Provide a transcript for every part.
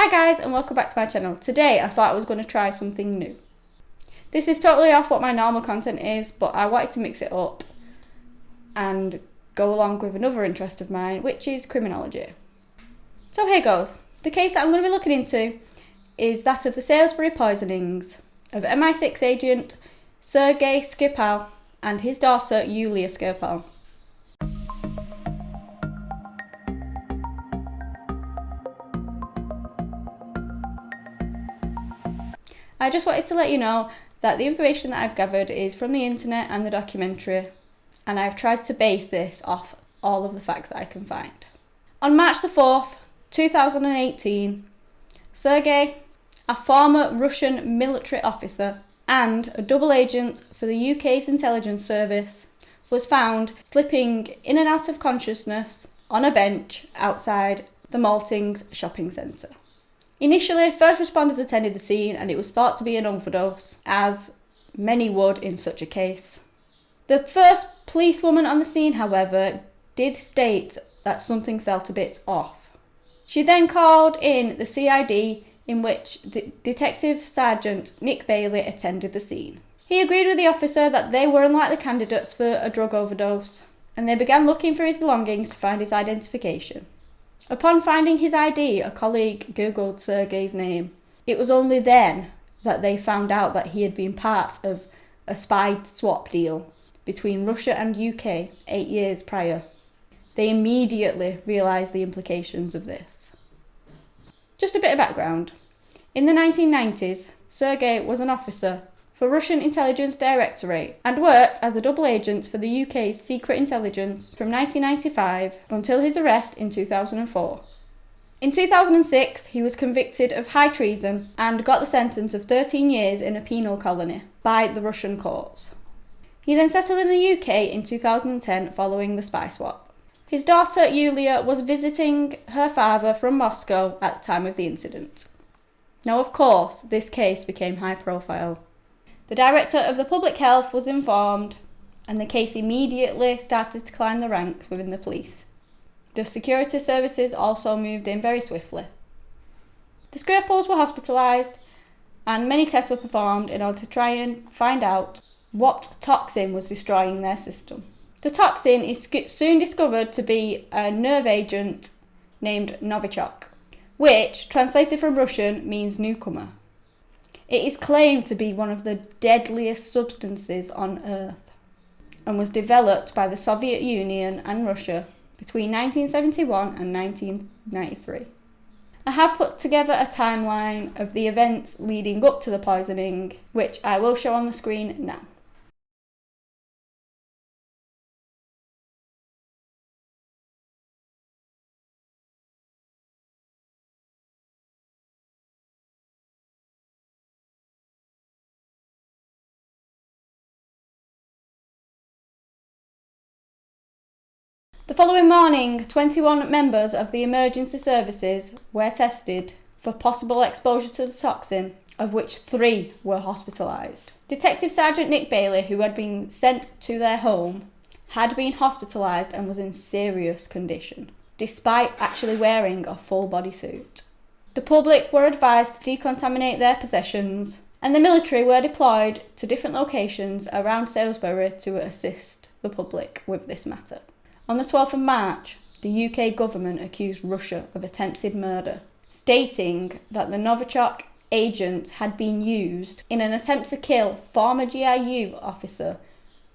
Hi guys, and welcome back to my channel. Today I thought I was going to try something new. This is totally off what my normal content is, but I wanted to mix it up and go along with another interest of mine, which is criminology. So here goes. The case that I'm going to be looking into is that of the Salisbury poisonings of MI6 agent Sergei Skripal and his daughter Yulia Skripal. I just wanted to let you know that the information that I've gathered is from the internet and the documentary, and I've tried to base this off all of the facts that I can find. On March the 4th, 2018, Sergei, a former Russian military officer and a double agent for the UK's intelligence service, was found slipping in and out of consciousness on a bench outside the Maltings shopping centre. Initially, first responders attended the scene and it was thought to be an overdose, as many would in such a case. The first policewoman on the scene, however, did state that something felt a bit off. She then called in the CID, in which Detective Sergeant Nick Bailey attended the scene. He agreed with the officer that they were unlikely candidates for a drug overdose, and they began looking for his belongings to find his identification. Upon finding his ID, a colleague googled Sergei's name. It was only then that they found out that he had been part of a spy swap deal between Russia and UK 8 years prior. They immediately realised the implications of this. Just a bit of background. In the 1990s, Sergei was an officer for Russian Intelligence Directorate and worked as a double agent for the UK's secret intelligence from 1995 until his arrest in 2004. In 2006, he was convicted of high treason and got the sentence of 13 years in a penal colony by the Russian courts. He then settled in the UK in 2010 following the spy swap. His daughter Yulia was visiting her father from Moscow at the time of the incident. Now, of course, this case became high profile. The Director of the Public Health was informed, and the case immediately started to climb the ranks within the police. The security services also moved in very swiftly. The Skripals were hospitalised, and many tests were performed in order to try and find out what toxin was destroying their system. The toxin is soon discovered to be a nerve agent named Novichok, which, translated from Russian, means newcomer. It is claimed to be one of the deadliest substances on Earth and was developed by the Soviet Union and Russia between 1971 and 1993. I have put together a timeline of the events leading up to the poisoning, which I will show on the screen now. The following morning, 21 members of the emergency services were tested for possible exposure to the toxin, of which 3 were hospitalised. Detective Sergeant Nick Bailey, who had been sent to their home, had been hospitalised and was in serious condition, despite actually wearing a full bodysuit. The public were advised to decontaminate their possessions, and the military were deployed to different locations around Salisbury to assist the public with this matter. On the 12th of March, the UK government accused Russia of attempted murder, stating that the Novichok agent had been used in an attempt to kill former GIU officer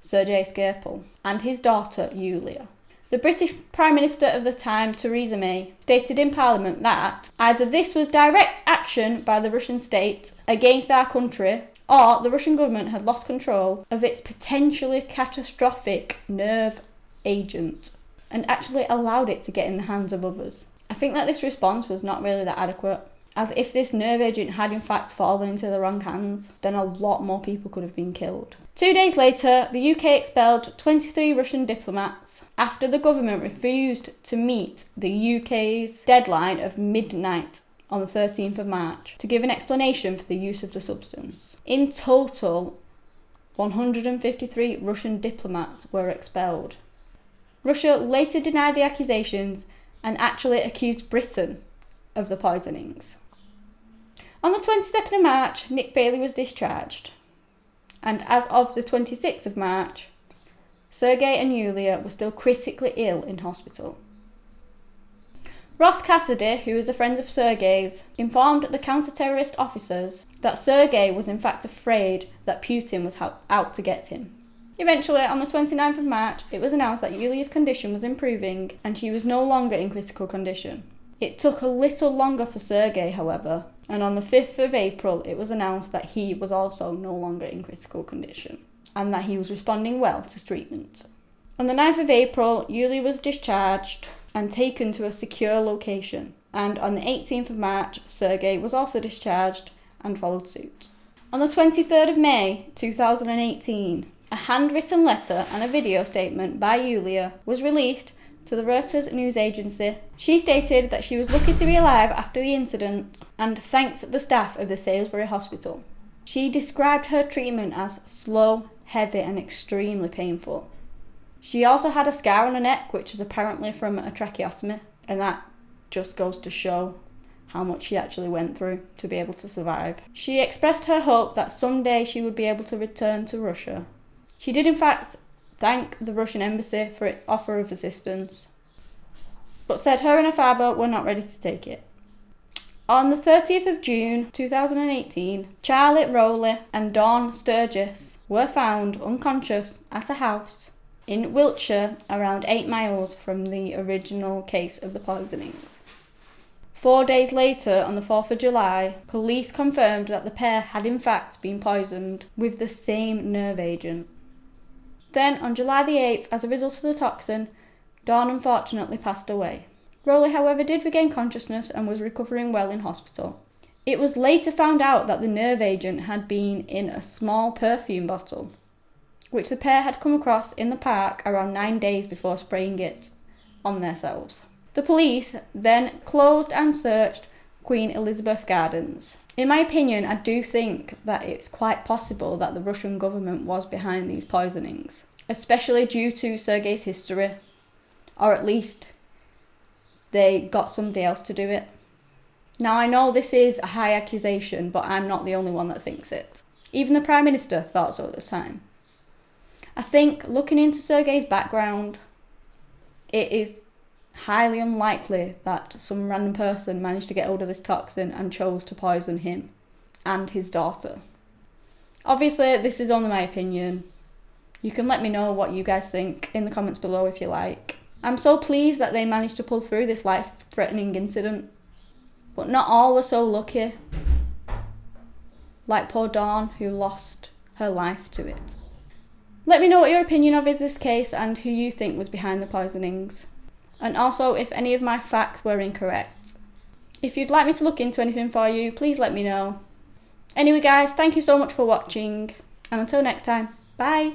Sergei Skripal and his daughter Yulia. The British Prime Minister of the time, Theresa May, stated in Parliament that either this was direct action by the Russian state against our country, or the Russian government had lost control of its potentially catastrophic nerve agent and actually allowed it to get in the hands of others. I think that this response was not really that adequate, as if this nerve agent had in fact fallen into the wrong hands, then a lot more people could have been killed. 2 days later, the UK expelled 23 Russian diplomats after the government refused to meet the UK's deadline of midnight on the 13th of March to give an explanation for the use of the substance. In total, 153 Russian diplomats were expelled. Russia later denied the accusations and actually accused Britain of the poisonings. On the 22nd of March, Nick Bailey was discharged. And as of the 26th of March, Sergei and Yulia were still critically ill in hospital. Ross Cassidy, who was a friend of Sergei's, informed the counter-terrorist officers that Sergei was in fact afraid that Putin was out to get him. Eventually, on the 29th of March, it was announced that Yulia's condition was improving and she was no longer in critical condition. It took a little longer for Sergei, however, and on the 5th of April, it was announced that he was also no longer in critical condition and that he was responding well to treatment. On the 9th of April, Yulia was discharged and taken to a secure location, and on the 18th of March, Sergei was also discharged and followed suit. On the 23rd of May 2018, a handwritten letter and a video statement by Yulia was released to the Reuters news agency. She stated that she was lucky to be alive after the incident and thanked the staff of the Salisbury hospital. She described her treatment as slow, heavy and extremely painful. She also had a scar on her neck, which is apparently from a tracheotomy, and that just goes to show how much she actually went through to be able to survive. She expressed her hope that someday she would be able to return to Russia. She did in fact thank the Russian embassy for its offer of assistance, but said her and her father were not ready to take it. On the 30th of June 2018, Charlotte Rowley and Dawn Sturgis were found unconscious at a house in Wiltshire, around 8 miles from the original case of the poisonings. 4 days later, on the 4th of July, police confirmed that the pair had in fact been poisoned with the same nerve agent. Then, on July the 8th, as a result of the toxin, Dawn unfortunately passed away. Rowley, however, did regain consciousness and was recovering well in hospital. It was later found out that the nerve agent had been in a small perfume bottle, which the pair had come across in the park around 9 days before spraying it on themselves. The police then closed and searched Queen Elizabeth Gardens. In my opinion, I do think that it's quite possible that the Russian government was behind these poisonings, especially due to Sergei's history, or at least they got somebody else to do it. Now, I know this is a high accusation, but I'm not the only one that thinks it. Even the Prime Minister thought so at the time. I think, looking into Sergei's background, it is highly unlikely that some random person managed to get hold of this toxin and chose to poison him and his daughter. Obviously, this is only my opinion. You can let me know what you guys think in the comments below if you like. I'm so pleased that they managed to pull through this life-threatening incident, but not all were so lucky, like poor Dawn, who lost her life to it. Let me know what your opinion of is this case and who you think was behind the poisonings. And also if any of my facts were incorrect. If you'd like me to look into anything for you, please let me know. Anyway guys, thank you so much for watching, and until next time, bye!